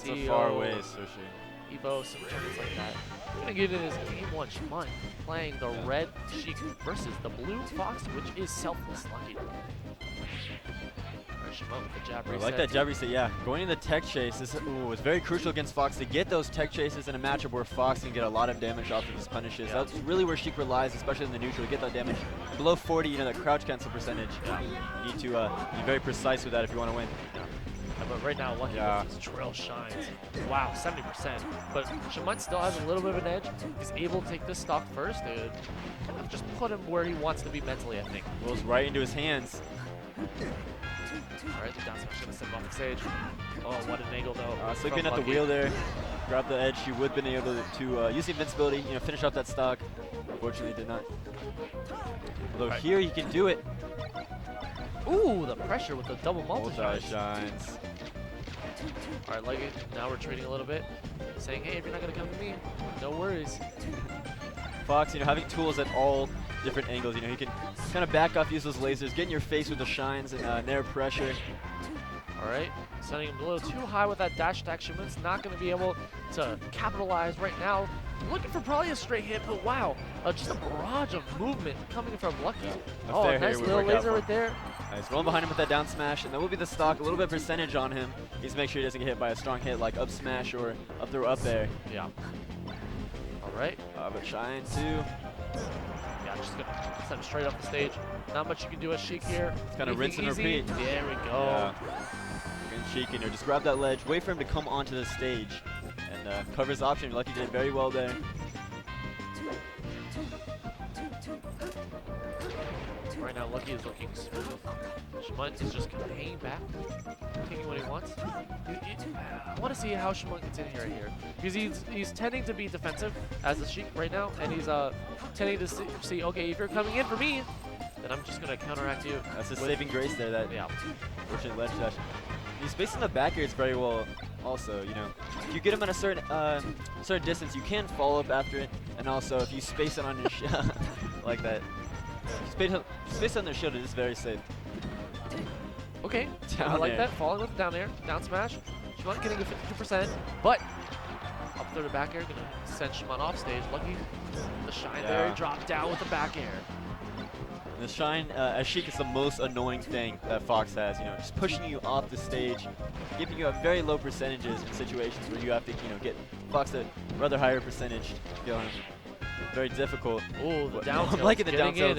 That's a far ways for sure. Evo, some tournaments like that. We're going to get into this game 1 Shamunt playing the red Sheik versus the blue Fox, which is Selfless. Lucky. Alright, Shamunt with the jab reset. I like that jab reset, yeah. Going in the tech chase is very crucial against Fox to get those tech chases in a matchup where Fox can get a lot of damage off of his punishes. Yeah. That's really where Sheik relies, especially in the neutral, to get that damage. Below 40, you know, that crouch cancel percentage. Yeah. You need to be very precise with that if you want to win. But right now, Lucky with his trail shines. Wow, 70%. But Shamunt still has a little bit of an edge. He's able to take this stock first and kind of just put him where he wants to be mentally, I think. Rolls right into his hands. Alright, the down smash gonna send him off the stage. Oh, what an angle though. Sleeping at the wheel there. Grab the edge. She would have been able to use the invincibility, you know, finish off that stock. Unfortunately, did not. Although here he can do it. Ooh, the pressure with the double multi-shines. Shines. Alright, Lucky, now retreating a little bit. Saying, hey, if you're not gonna come to me, no worries. Fox, you know, having tools at all different angles, you know, he can kind of back off, use those lasers, get in your face with the shines and nair pressure. Alright, sending him a little too high with that dash attack. Shamunt's not going to be able to capitalize right now. Looking for probably a straight hit, but wow, just a barrage of movement coming from Lucky. Oh, nice little laser right there. Nice, rolling behind him with that down smash, and that will be the stock. A little bit of percentage on him. He needs to make sure he doesn't get hit by a strong hit like up smash or up throw up there. Yeah. Alright. But shine too. Yeah, just going to send him straight off the stage. Not much you can do as Sheik here. It's kind of rinse and repeat. There we go. Sheik, you know, just grab that ledge, wait for him to come onto the stage, and cover his option. Lucky did very well there. Right now, Lucky is looking smooth. Shamunt is just hanging back, taking what he wants. I want to see how Shamunt gets in right here. Because he's tending to be defensive as a Sheik right now, and he's tending to see, okay, if you're coming in for me, then I'm just going to counteract you. That's his saving grace there, that fortunate ledge dash. He's spacing the back airs very well also, you know. If you get him at a certain distance, you can follow up after it, and also if you space it on your like that, space on their shield, it is very safe. Okay, I like that. Falling with the down air, down smash. Shamunt getting a 52%, but up through the back air, gonna send Shamunt off stage. Lucky, the shine there, drop down with the back air. The shine, as Sheik, is the most annoying thing that Fox has, you know, just pushing you off the stage, giving you very low percentages in situations where you have to, you know, get Fox a rather higher percentage to kill him. Very difficult. Oh, the down tilt. I'm liking the down tilt.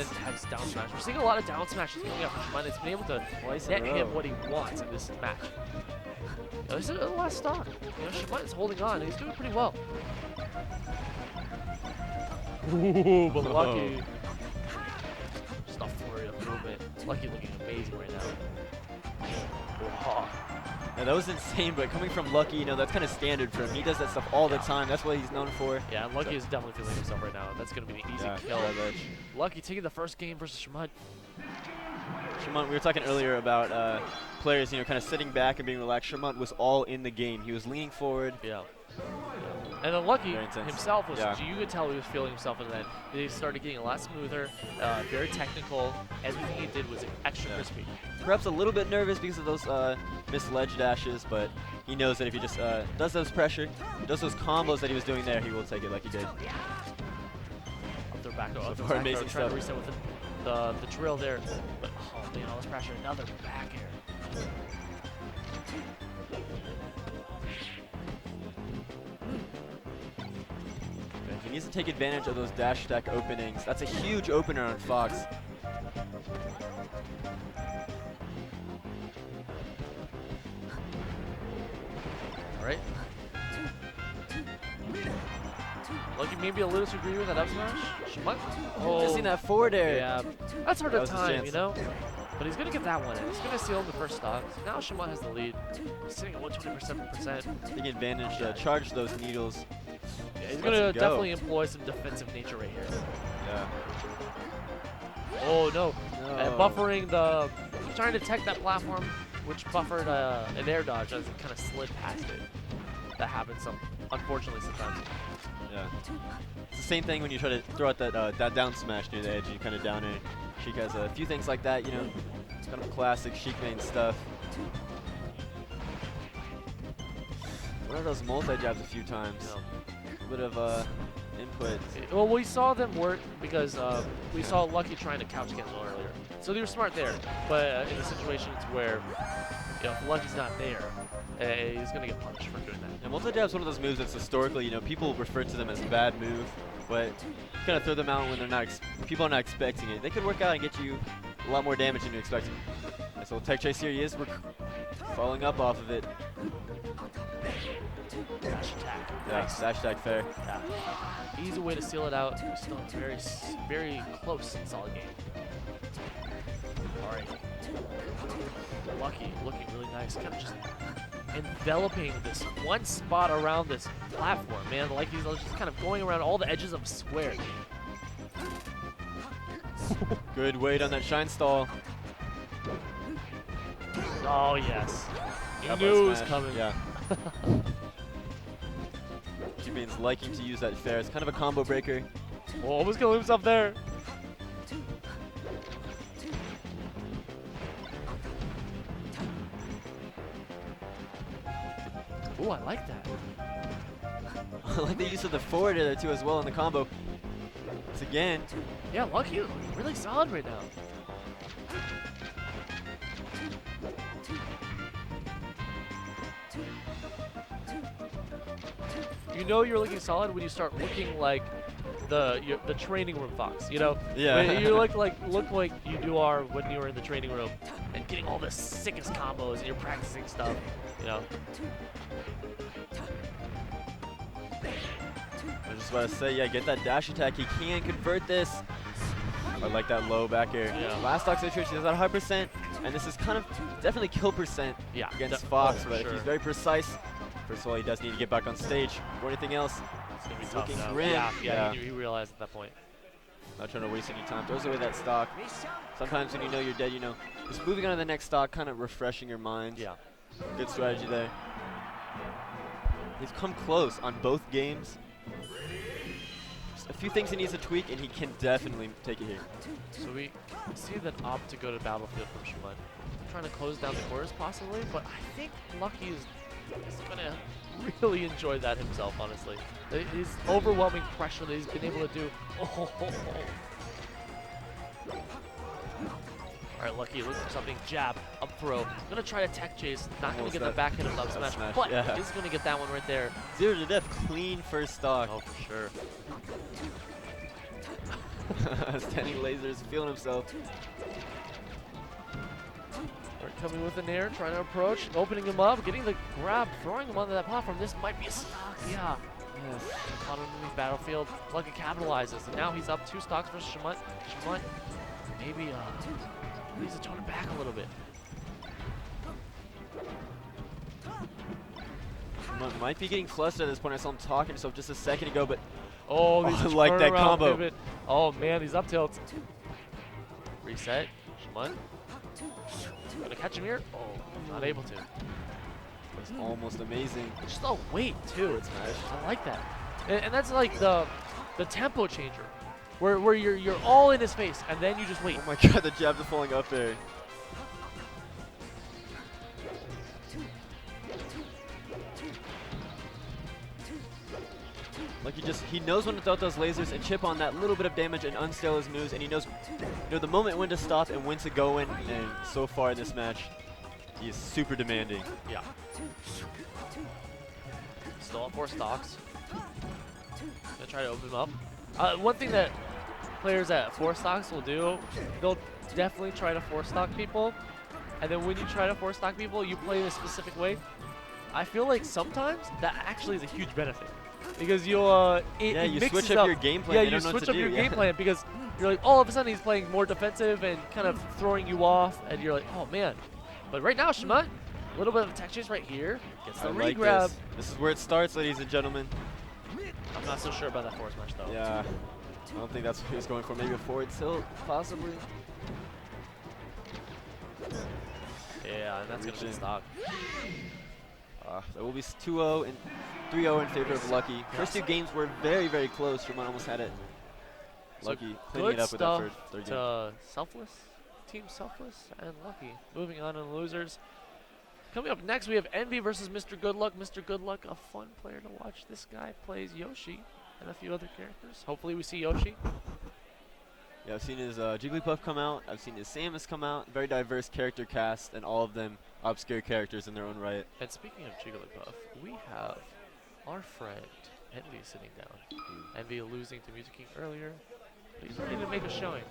Down smash. We're seeing a lot of down smashes coming up from Shamunt. It's been able to net him what he wants in this match. This is a lot of stock. You know, Shamunt is holding on. He's doing pretty well. Ooh, but Lucky. Just a flurry of movement. Lucky looking amazing right now. Wow. Yeah, that was insane, but coming from Lucky, you know, that's kind of standard for him. He does that stuff all the time. That's what he's known for. Yeah, Lucky is definitely feeling himself right now. That's going to be an easy kill. Lucky taking the first game versus Shamunt. Shamunt, we were talking earlier about players, you know, kind of sitting back and being relaxed. Shamunt was all in the game. He was leaning forward. Yeah. And then Lucky himself was, you could tell he was feeling himself, and then he started getting a lot smoother, very technical. Everything he did was extra crispy. Perhaps a little bit nervous because of those missed ledge dashes, but he knows that if he just does those pressure, does those combos that he was doing there, he will take it like he did. Up their back, so far, amazing trying stuff. to reset with the drill there, but you know, let's pressure another back air. He needs to take advantage of those dash stack openings. That's a huge opener on Fox. All right. Lucky maybe a little too greedy with that up smash. Shamunt. Oh, missing that forward air. Yeah, that's hard to time, you know. But he's gonna get that one in. He's gonna seal the first stock. Now Shamunt has the lead. He's sitting at 127%. Taking advantage to charge those needles. Yeah, he's gonna definitely employ some defensive nature right here. Yeah. Oh no. Buffering the, trying to tech that platform, which buffered an air dodge as it kind of slid past it. That happens unfortunately sometimes. Yeah. It's the same thing when you try to throw out that down smash near the edge and you kind of down it. Sheik has a few things like that, you know. It's kind of classic Sheik main stuff. One of those multi-jabs a few times. A bit of input. Well, we saw them work because we saw Lucky trying to couch cancel earlier. So they were smart there. But in the situations where if Lucky's not there, he's going to get punished for doing that. And multi-jab's one of those moves that's historically, people refer to them as a bad move, but kind of throw them out when they're not people are not expecting it. They could work out and get you a lot more damage than you expect. Nice little tech chase here he is. We're following up off of it. Dash attack. Yeah, Nice. dash attack fair. Yeah. Easy way to seal it out. Still very, very close and solid game. All right. Lucky, looking really nice. Kind of just enveloping this one spot around this platform, man. Like he's just kind of going around all the edges of a square. Good weight on that shine stall. Oh, yes. He That knew it was smash. coming. Yeah. Shamunt's liking to use that fair. It's kind of a combo breaker. Oh, almost killed himself there. Ooh, I like that. I like the use of the forward there too as well in the combo. Once again. Yeah, Lucky is really solid right now. You know you're looking solid when you start looking like the training room fox. You know, Yeah. When you look like you do are when you were in the training room and getting all the sickest combos and you're practicing stuff. You know. I was just about to say, yeah, get that dash attack. He can convert this. I like that low back air. Yeah. Last stock situation is at 100%, and this is kind of definitely kill percent Yeah. against Fox, for but sure. if he's very precise, first of all, he does need to get back on stage. For anything else, It's gonna be He's tough looking now. grim. Yeah, Yeah. he realized at that point. not trying to waste any time. Throws away that stock. Sometimes when you know you're dead, just moving on to the next stock, kind of refreshing your mind. Yeah. Good strategy there. He's come close on both games. Just a few things he needs to tweak, and he can definitely take it here. So we see that opt to go to Battlefield from Shamunt. Trying to close down the corners possibly, but I think Lucky is gonna really enjoy that himself, honestly. His overwhelming pressure that he's been able to do. Oh. All right, Lucky looking for something. Jab, up throw. Gonna try to tech chase. Not gonna Almost get the that- back hit of up that smash, smash, but yeah. is gonna get that one right there. 0 to death, clean first stock. Oh, for sure. Standing lasers, feeling himself. Coming with an air, trying to approach, opening him up, getting the grab, throwing him onto that platform. This might be a stock, yeah. Yes. Caught underneath Battlefield. Lucky capitalizes, and now he's up 2 stocks versus Shamunt. Shamunt maybe needs to tone it back a little bit. Might be getting flustered at this point. I saw him talking to himself just a second ago, but Oh, I these like that turnaround combo. pivot. Oh man, these up tilts. Reset. Shamunt. Gonna catch him here. Oh, not able to. it's almost amazing. Just a weight too. Forward smash. I like that, and that's like the tempo changer, where you're all in his face and then you just wait. Oh my god, the jabs are falling up there. Like he knows when to throw those lasers and chip on that little bit of damage and unstale his moves, and he knows the moment when to stop and when to go in, and so far in this match, he is super demanding. Yeah. Still on 4 stocks. Gonna try to open him up. One thing that players at 4 stocks will do, they'll definitely try to 4-stock people, and then when you try to 4-stock people, you play in a specific way. I feel like sometimes that actually is a huge benefit. Because you'll, Yeah, it you mixes switch up your game plan. Yeah, you you don't know what switch to up do, your yeah. game plan because you're like, all of a sudden he's playing more defensive and kind of throwing you off, and you're like, oh man. But right now, Shamunt, a little bit of a tech chase right here, gets the I like re-grab. this. This is where it starts, ladies and gentlemen. I'm not so sure about that forward smash though. Yeah, I don't think that's what he was going for. Maybe a forward tilt, possibly. Yeah, and that's gonna be Reaching. stock. That will be 2-0 and 3-0 in favor of Lucky. First 2 games were very, very close. Shamunt almost had it. So Lucky cleaning it up with that third game. Selfless, Team Selfless, and Lucky. Moving on to the losers. Coming up next, we have Envy versus Mr. Goodluck. Mr. Goodluck, a fun player to watch. This guy plays Yoshi and a few other characters. Hopefully we see Yoshi. Yeah, I've seen his Jigglypuff come out. I've seen his Samus come out. Very diverse character cast, and all of them obscure characters in their own right. And speaking of Jigglypuff, we have our friend Envy sitting down. Envy losing to Music King earlier, but he's ready to make a showing.